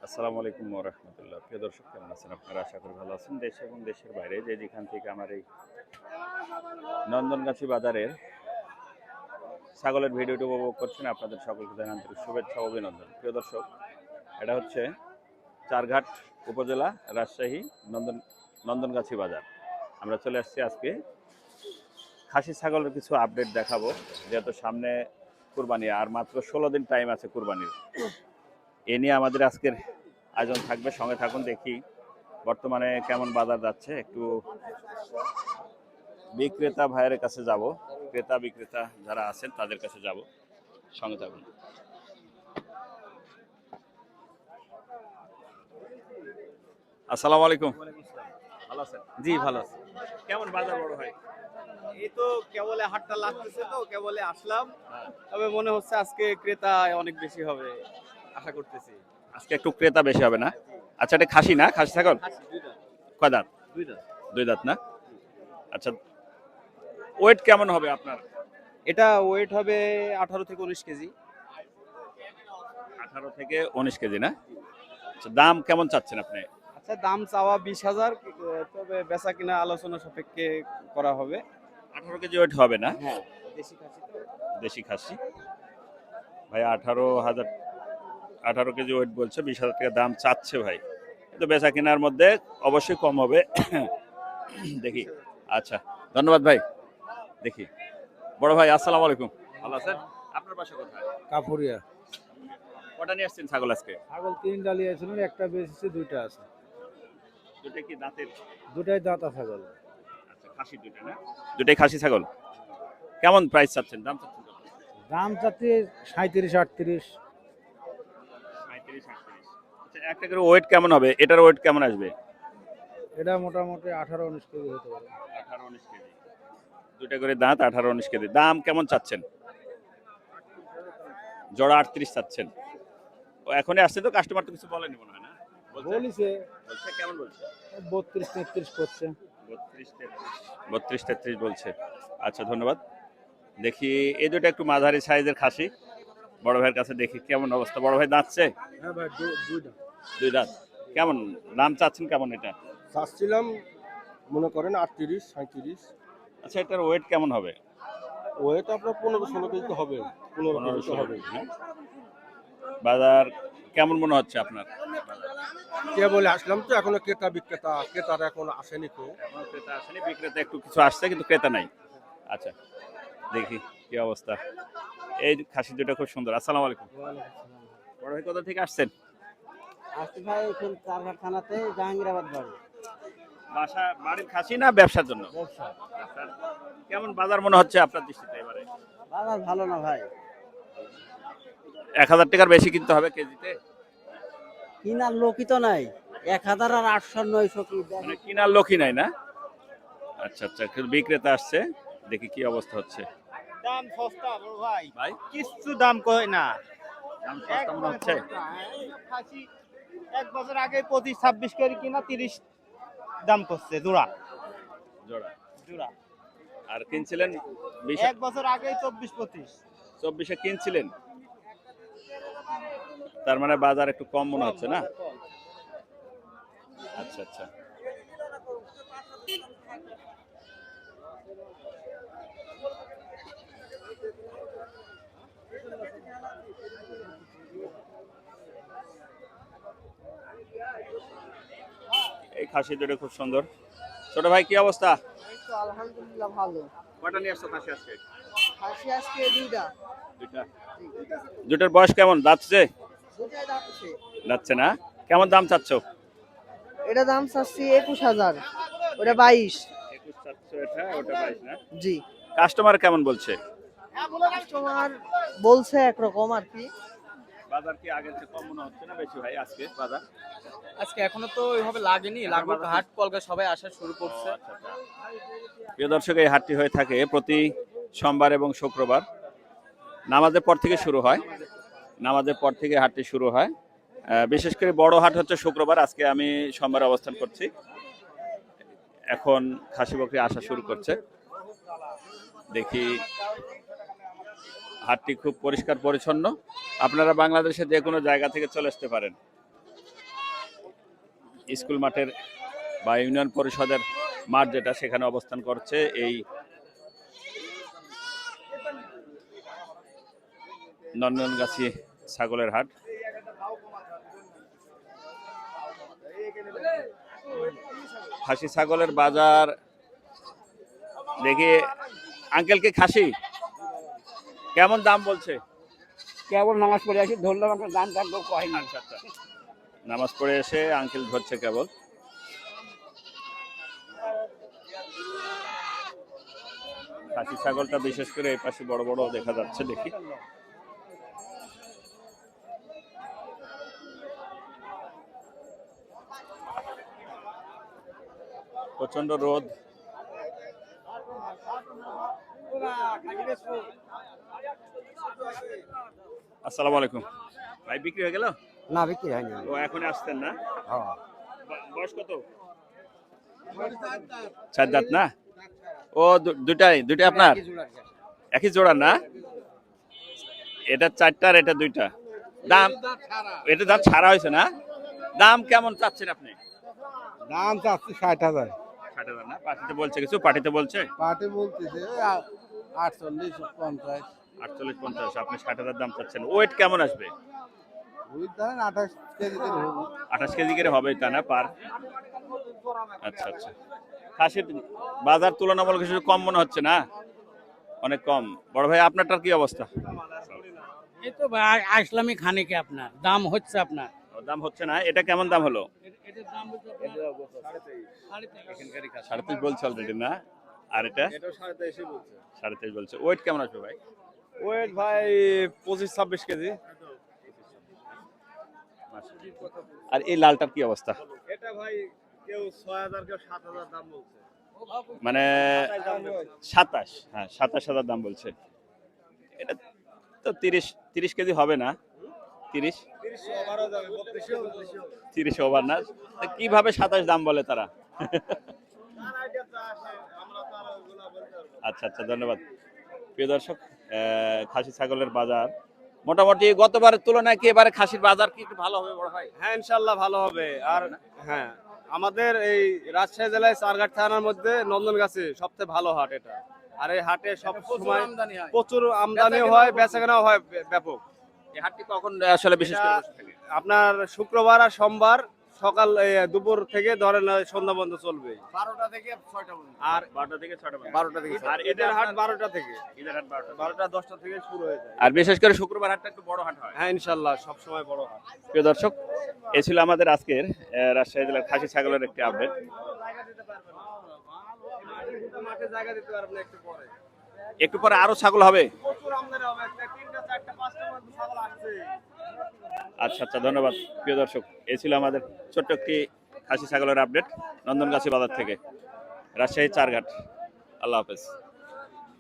আসসালামু আলাইকুম ওয়া রাহমাতুল্লাহ। প্রিয় দর্শক, কেমন আছেন আপনারা? আশা করি ভালো আছেন। দেশ এবং দেশের বাইরে যেখান থেকে আমার এই নন্দনগাছি বাজারের ছাগলের ভিডিওটি উপভোগ করছেন, আপনাদের সকলকে জানাই আন্তরিক শুভেচ্ছা ও অভিনন্দন। প্রিয় দর্শক, এটা হচ্ছে চারঘাট উপজেলা, রাজশাহী নন্দনগাছি বাজার। আমরা চলে আসছি আজকে খাসি ছাগলের কিছু আপডেট দেখাবো, যেহেতু সামনে কুরবানি আর মাত্র 16 দিন টাইম আছে কুরবানির। এ নিয়ে আমাদের আজকের আয়োজন থাকবে, সঙ্গে থাকুন। দেখি বর্তমানে কেমন বাজার যাচ্ছে, একটু বিক্রেতা ভাইয়ের কাছে যাব, ক্রেতা বিক্রেতা যারা আছেন তাদের কাছে যাব, সঙ্গে থাকুন। আসসালামু আলাইকুম। ভালো আছেন? জি ভালো আছে। কেমন বাজার বড় ভাই? এই তো কেবলে হাটটা লাগতেছে, তো কেবলে আসলাম। তবে মনে হচ্ছে আজকে ক্রেতা অনেক বেশি হবে, আশা করতেছি। আজকে একটু ক্রেতা বেশি হবে না? আচ্ছা, এটা খাসি না? খাসি ছাগল কয় দাঁত? দুই দাঁত না? আচ্ছা, ওয়েট কেমন হবে আপনার? এটা ওয়েট হবে 18 থেকে 19 কেজি। 18 থেকে 19 কেজি না? আচ্ছা, দাম কেমন চাচ্ছেন আপনি? আচ্ছা, দাম চাওয়া 20,000, তবে বেচা কিনা আলোচনা সাপেক্ষে করা হবে। 18 কেজি ওয়েট হবে না? হ্যাঁ, দেশি খাসি তো। দেশি খাসি ভাই, 18 কেজি ওয়েট বলছে, 20,000 টাকা দাম চাচ্ছে ভাই। কিন্তু বেচা কেনার মধ্যে অবশ্যই কম হবে। দেখি। আচ্ছা, ধন্যবাদ ভাই। দেখি। বড় ভাই, আসসালামু আলাইকুম। ভালো আছেন? আপনার বাসা কোথায়? কাপুরিয়া। কটা নিয়ে আসছেন ছাগল আজকে? ছাগল 3টা নিয়েছিল, একটা বেশি, 2টা আছে। দুটো কি দাঁতের? দুটাই দাঁতা ছাগল। আচ্ছা, খাসি দুটো না? দুটোই খাসি ছাগল। কেমন প্রাইস চাচ্ছেন, দাম চাচ্ছেন কত? দাম চাচ্ছে 37, 38। 35, 38। আচ্ছা, একটা করে ওয়েট কেমন হবে? এটার ওয়েট কেমন আসবে? এটা মোটামুটি 18, 19 কেজি হতে পারে। 18, 19 কেজি। দুটো করে দাঁত, 18, 19 কেজি। দাম কেমন চাচ্ছেন? জোড়া 38 চাচ্ছেন। ও এখনই আসছে তো, কাস্টমার তো কিছু বলেনি মনে হয় না? বলিছে বলছে কেমন বলছে? 32, 33 করছে। 32, 33 বলছে। আচ্ছা, ধন্যবাদ। দেখি এই দুটো একটু মাঝারি সাইজের খাসি, বড় ভাইয়ের কাছে দেখি কেমন অবস্থা। বড় ভাই দাঁতছে? হ্যাঁ ভাই, দুইটা। দুই দাঁত। কেমন দাম চাচ্ছেন, কেমন এটা? চাচ্ছিলাম মনে করেন 38, 37। আচ্ছা, এটার ওয়েট কেমন হবে? ওয়েট আপনার 15-16 কেজি তো হবে। 15 কেজি তো হবে। হ্যাঁ? বাজার কেমন মনে হচ্ছে আপনার? কে বলে আসলাম তো, এখনো ক্রেতারা এখন আসেনি তো। এখনো ক্রেতা আসেনি, বিক্রেতা একটু কিছু আসছে, কিন্তু ক্রেতা নাই। আচ্ছা, দেখি কি অবস্থা। এই খাসি দুটো খুব সুন্দর। আসসালামু আলাইকুম। বড় ভাই, কোথা থেকে আসছেন? আসছি ভাই, এখন চারঘাট থানাতে জাহাঙ্গীরাবাদ বাড়ি। বাড়ির খাসি না ব্যবসার জন্য? ব্যবসা। ব্যবসার। কেমন বাজার মনে হচ্ছে আপনার দৃষ্টিতে এবারে? বাজার ভালো না ভাই, 1000 টাকার বেশি কিনতে হবে কেজিতে? কিনার লোকই তো নাই। 1,000 আর 800, 900 কি মানে কিনার লোকই নাই না? আচ্ছা আচ্ছা, কিন্তু বিক্রেতা আসছে, দেখি কি অবস্থা হচ্ছে। দাম সস্তা বড় ভাই, ভাই, কিচ্ছু দাম কয় না। দাম সস্তা মনে হচ্ছে? খাসি 1 বছর আগে 25-26 কেজি কিনা 30 দাম করছে জোড়া। জোড়া। জোড়া আর কিনছিলেন 20? 1 বছর আগে 24-25। 24-এ কিনছিলেন, তার মানে বাজার একটু কম মনে হচ্ছে না? আচ্ছা আচ্ছা, এই খাসি দুটো খুব সুন্দর। ছোট ভাই, কি অবস্থা? এই তো আলহামদুলিল্লাহ ভালো। কয়টা নিয়ে আসছো খাসি আজকে? খাসি আজকে দুইটা। দুইটা। দুটোর বয়স কেমন, যাচ্ছে? দুটাই যাচ্ছে। যাচ্ছে না? কেমন দাম চাচ্ছ? এটা দাম চাচ্ছি 21,000, ওটা 22। 21 চাচ্ছ এটা, ওটা 22 না? জি। কাস্টমার কেমন বলছে? কাস্টমার বলছে একরকম আর কি। বাজার কি আগের চেয়ে কম মনে হচ্ছে না বেশি ভাই আজকে বাজার? আজকে এখনো তো ওইভাবে লাগেনি, লাগুক হাট কলকা সবাই আসা শুরু করছে। প্রিয় দর্শক, এই হাটটি হয়ে থাকে প্রতি সোমবার এবং শুক্রবার। নামাজের পর থেকে শুরু হয়। নামাজের পর থেকে হাটটি শুরু হয়। বিশেষ করে বড় হাট হচ্ছে শুক্রবার। আজকে আমি সোমবার অবস্থান করছি। এখন খাসি বকরি আসা শুরু করছে। দেখি, হাটটি খুব পরিষ্কার পরিচ্ছন্ন। আপনারা বাংলাদেশের যে কোনো জায়গা থেকে চলে আসতে পারেন। স্কুল মাঠের বা ইউনিয়ন পরিষদের মাঠ যেটা সেখানে অবস্থান করছে এই নন্দনগাছি ছাগলের হাট। খাসি ছাগলের বাজার দেখি। আঙ্কেল কি খাসি? কেমন দাম বলছে? কেবল নামাজ পড়ে আসি, ধরলাম আপনার দাম থাকলেও কয় না। আচ্ছা আচ্ছা, নামাজ পড়ে এসে আঙ্কেল ধরছে কেবল। খাসি ছাগলটা বিশেষ করে এই পাশে বড় বড় দেখা যাচ্ছে, দেখি। প্রচন্ড রোদ। আসসালামু আলাইকুম ভাই, বিক্রি হয়ে গেল? না, বিক্রি হয়নি। ও এখন আসতেন না? বয়স কত? 4 দাঁত না? ও দুটাই আপনার একই জোড়া না? এটা 4টা আর এটা 2টা। দাম এটা দাঁত ছাড়া হয়েছে না? দাম কেমন চাচ্ছেন আপনি? দাম চাচ্ছি 60,000। 60,000 না? পাটিতে বলছে কিছু? পাটিতে বলছে পার্টি বলতেছে 48, 50। 48-50। আপনি 60,000 দাম চাচ্ছেন। ওয়েট কেমন আসবে? ওই ধরেন 28 কেজি করে হবে। 28 কেজি করে হবে তা না পার? আচ্ছা আচ্ছা। খাসির বাজার তুলনামূলক কিছু কম মনে হচ্ছে না? অনেক কম। বড় ভাই আপনারটার কি অবস্থা? এই তো ভাই আসলামই খানিকে, আপনার দাম হচ্ছে আপনার। ও, দাম হচ্ছে না? এটা কেমন দাম হলো? এটার দাম হচ্ছে 23.5 বলছে অলরেডি না? আর এটা এটাও 23.5 বলছে। 23.5 বলছে। ওয়েট কেমন আসবে ভাই? ওয়েট ভাই 25-26 কেজি। আর এই লালটার কি অবস্থা? এটা ভাই কেউ 6,000 কেউ 7,000 দাম বলছে। মানে 27, হ্যাঁ 27,000 দাম বলছে। এটা তো 30 কেজি হবে না? 30 30 ওভারও যাবে, 32 30 ওভার না? তা কিভাবে 27 দাম বলে তারা? আচ্ছা আচ্ছা, ধন্যবাদ। প্রিয় দর্শক, খাসি ছাগলের বাজার মোটামুটি গতবারের তুলনায় কি এবারে খাসির বাজার কি একটু ভালো হবে বড় ভাই? হ্যাঁ ইনশাল্লাহ ভালো হবে। আর হ্যাঁ, আমাদের এই রাজশাহী জেলায় চারঘাট থানার মধ্যে নন্দনগাছি সবচেয়ে ভালো হাট এটা। আর এই হাটে সব সময় প্রচুর আমদানি হয়, বেচাকেনাও হয় ব্যাপক। এই হাটটি কখন আসলে বিশেষ করে বসে থাকে? আপনার শুক্রবার আর সোমবার সকাল দুপুর থেকে ধরেন সন্ধ্যা পর্যন্ত চলবে। 12টা থেকে 6টা পর্যন্ত। আর 12টা থেকে 6টা পর্যন্ত। 12টা থেকে। আর এদের হাট 12টা থেকে। ঈদের হাট 12টা। 12টা 10টা থেকে শুরু হয়ে যায়। আর বিশেষ করে শুক্রবার হাটটা একটু বড় হাট হয়। হ্যাঁ ইনশাল্লাহ সব সময় বড় হাট। প্রিয় দর্শক, এই ছিল আমাদের আজকের রাজশাহী জেলার খাসি ছাগলের একটি আপডেট। মাঠে জায়গা দিতে পারবেন না একটু পরে। একটু পরে আরো ছাগল হবে। প্রচুর আমদানি হবে। 3টা 4টা 5টা মতো ছাগল আসছে। আচ্ছা আচ্ছা, ধন্যবাদ। প্রিয় দর্শক, এই ছিল আমাদের ছোট্ট একটি খাসি ছাগলের আপডেট নন্দনগাছি বাজার থেকে, রাজশাহী চারঘাট। আল্লাহ হাফেজ।